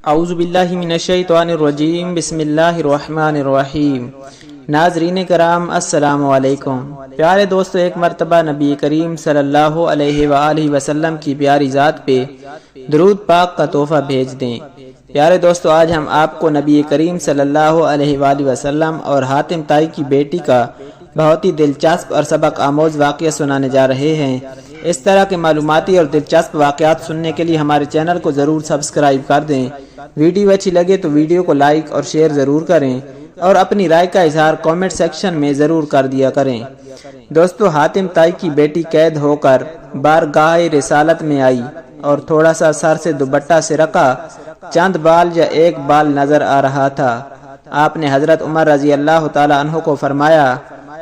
اعوذ باللہ من الشیطان الرجیم، بسم اللہ الرحمن الرحیم۔ ناظرین کرام السلام علیکم۔ پیارے دوستو، ایک مرتبہ نبی کریم صلی اللہ علیہ وآلہ وسلم کی پیاری ذات پہ درود پاک کا تحفہ بھیج دیں۔ پیارے دوستو، آج ہم آپ کو نبی کریم صلی اللہ علیہ وآلہ وسلم اور حاتم طائی کی بیٹی کا بہت ہی دلچسپ اور سبق آموز واقعہ سنانے جا رہے ہیں۔ اس طرح کے معلوماتی اور دلچسپ واقعات سننے کے لیے ہمارے چینل کو ضرور سبسکرائب کر دیں۔ ویڈیو اچھی لگے تو ویڈیو کو لائک اور شیئر ضرور کریں اور اپنی رائے کا اظہار کامنٹ سیکشن میں ضرور کر دیا کریں۔ دوستو، حاتم طائی کی بیٹی قید ہو کر بارگاہ رسالت میں آئی اور تھوڑا سا سر سے دوپٹہ سرکا چند بال یا ایک بال نظر آ رہا تھا۔ آپ نے حضرت عمر رضی اللہ تعالی عنہ کو فرمایا،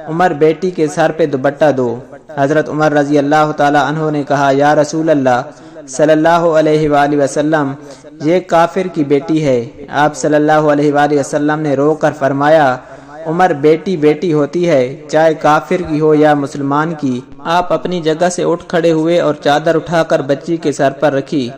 عمر بیٹی کے سر پہ دوپٹہ دو۔ حضرت عمر رضی اللہ تعالی عنہ نے کہا، یا رسول اللہ صلی اللہ علیہ وآلہ وسلم، یہ کافر کی بیٹی ہے۔ آپ صلی اللہ علیہ وآلہ وسلم نے رو کر فرمایا، عمر بیٹی بیٹی ہوتی ہے، چاہے کافر کی ہو یا مسلمان کی۔ آپ اپنی جگہ سے اٹھ کھڑے ہوئے اور چادر اٹھا کر بچی کے سر پر رکھی۔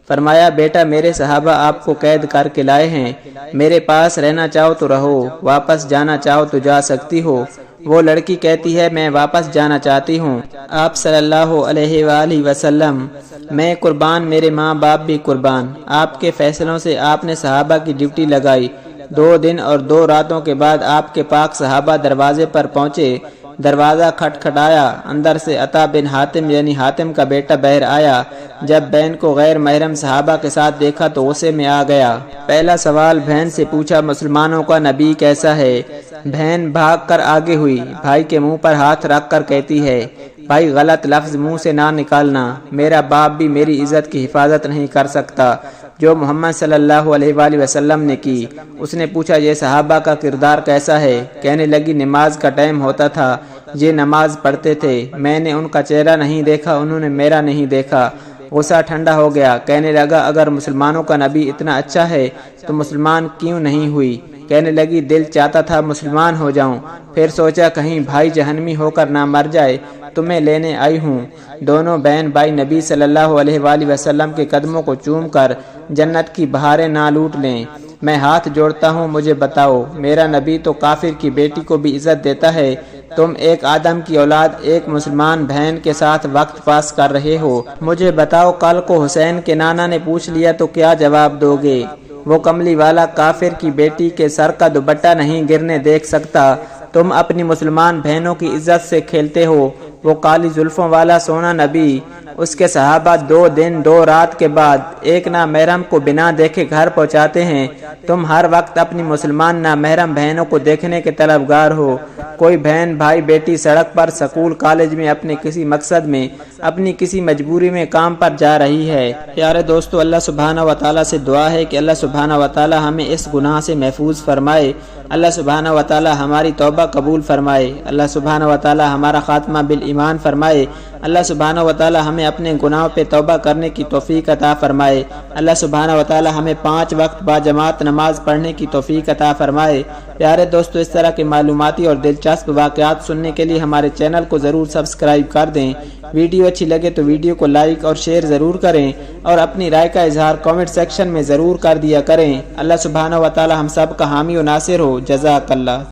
فرمایا، بیٹا میرے صحابہ آپ کو قید کر کے لائے ہیں، میرے پاس رہنا چاہو تو رہو، واپس جانا چاہو تو جا سکتی ہو۔ وہ لڑکی کہتی ہے، میں واپس جانا چاہتی ہوں۔ آپ صلی اللہ علیہ وآلہ وسلم، میں قربان، میرے ماں باپ بھی قربان۔ آپ کے فیصلوں سے آپ نے صحابہ کی ڈیوٹی لگائی۔ 2 دن اور 2 راتوں کے بعد آپ کے پاک صحابہ دروازے پر پہنچے۔ دروازہ کھٹکھٹایا، اندر سے عطا بن حاتم یعنی حاتم کا بیٹا بہر آیا۔ جب بہن کو غیر محرم صحابہ کے ساتھ دیکھا تو غصے میں آ گیا۔ پہلا سوال بہن سے پوچھا، مسلمانوں کا نبی کیسا ہے؟ بہن بھاگ کر آگے ہوئی، بھائی کے منہ پر ہاتھ رکھ کر کہتی ہے، بھائی غلط لفظ منہ سے نہ نکالنا، میرا باپ بھی میری عزت کی حفاظت نہیں کر سکتا جو محمد صلی اللہ علیہ وآلہ وسلم نے کی۔ اس نے پوچھا، یہ صحابہ کا کردار کیسا ہے؟ کہنے لگی، نماز کا ٹائم ہوتا تھا، یہ نماز پڑھتے تھے، میں نے ان کا چہرہ نہیں دیکھا، انہوں نے میرا نہیں دیکھا۔ غصہ ٹھنڈا ہو گیا، کہنے لگا، اگر مسلمانوں کا نبی اتنا اچھا ہے تو مسلمان کیوں نہیں ہوئی؟ کہنے لگی، دل چاہتا تھا مسلمان ہو جاؤں، پھر سوچا کہیں بھائی جہنمی ہو کر نہ مر جائے، تمہیں لینے آئی ہوں۔ دونوں بہن بھائی نبی صلی اللہ علیہ وآلہ وسلم کے قدموں کو چوم کر جنت کی بہاریں نہ لوٹ لیں۔ میں ہاتھ جوڑتا ہوں، مجھے بتاؤ، میرا نبی تو کافر کی بیٹی کو بھی عزت دیتا ہے، تم ایک آدم کی اولاد ایک مسلمان بہن کے ساتھ وقت پاس کر رہے ہو، مجھے بتاؤ، کل کو حسین کے نانا نے پوچھ لیا تو کیا جواب دو گے؟ وہ کملی والا کافر کی بیٹی کے سر کا دوپٹہ نہیں گرنے دیکھ سکتا، تم اپنی مسلمان بہنوں کی عزت سے کھیلتے ہو۔ وہ کالی زلفوں والا سونا نبی، اس کے صحابہ 2 دن 2 رات کے بعد ایک نامحرم کو بنا دیکھے گھر پہنچاتے ہیں، تم ہر وقت اپنی مسلمان نامحرم بہنوں کو دیکھنے کے طلبگار ہو۔ کوئی بہن بھائی بیٹی سڑک پر، سکول کالج میں، اپنے کسی مقصد میں، اپنی کسی مجبوری میں کام پر جا رہی ہے۔ پیارے دوستو، اللہ سبحانہ و تعالیٰ سے دعا ہے کہ اللہ سبحانہ و تعالیٰ ہمیں اس گناہ سے محفوظ فرمائے، اللہ سبحانہ و تعالیٰ ہماری توبہ قبول فرمائے، اللہ سبحانہ و تعالیٰ ہمارا خاتمہ بالایمان فرمائے، اللہ سبحانہ و تعالیٰ ہمیں اپنے گناہوں پہ توبہ کرنے کی توفیق عطا فرمائے، اللہ سبحانہ و تعالیٰ ہمیں 5 وقت با جماعت نماز پڑھنے کی توفیق عطا فرمائے۔ پیارے دوستو، اس طرح کے معلوماتی اور دلچسپ واقعات سننے کے لیے ہمارے چینل کو ضرور سبسکرائب کر دیں۔ ویڈیو اچھی لگے تو ویڈیو کو لائک اور شیئر ضرور کریں اور اپنی رائے کا اظہار کامنٹ سیکشن میں ضرور کر دیا کریں۔ اللہ سبحانہ و تعالیٰ ہم سب کا حامی و ناصر ہو۔ جزاک اللہ۔